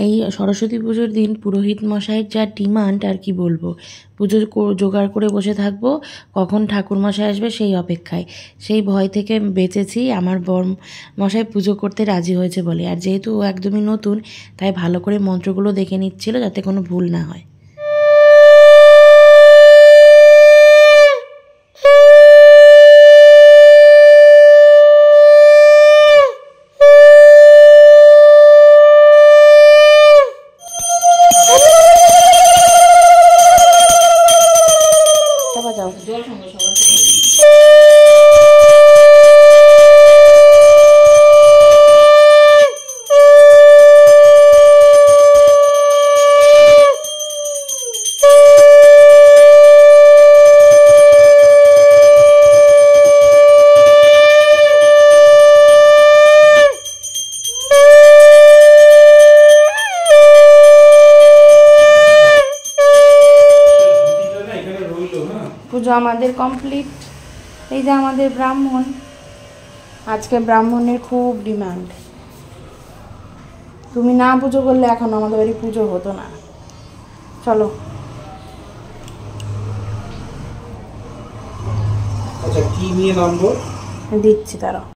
এই সরস্বতী পুজোর দিন পুরোহিত মশাইয়ের যা ডিমান্ড আর কি বলবো। পুজো জোগাড় করে বসে থাকবো, কখন ঠাকুর মশাই আসবে সেই অপেক্ষায়। সেই ভয় থেকে বেঁচেছি, আমার বর মশাই পুজো করতে রাজি হয়েছে বলে। আর যেহেতু ও একদমই নতুন, তাই ভালো করে মন্ত্রগুলো দেখে নিচ্ছিল যাতে কোনো ভুল না হয়। পুজো আমাদের কমপ্লিট। এই যে আমাদের ব্রাহ্মণ, আজকে ব্রাহ্মণের খুব ডিমান্ড। তুমি না পুজো করলে এখন আমাদের বাড়ি পুজো হতো না। চলো। আচ্ছা, কি নিয়ে নামবো? দিচ্ছি তারা।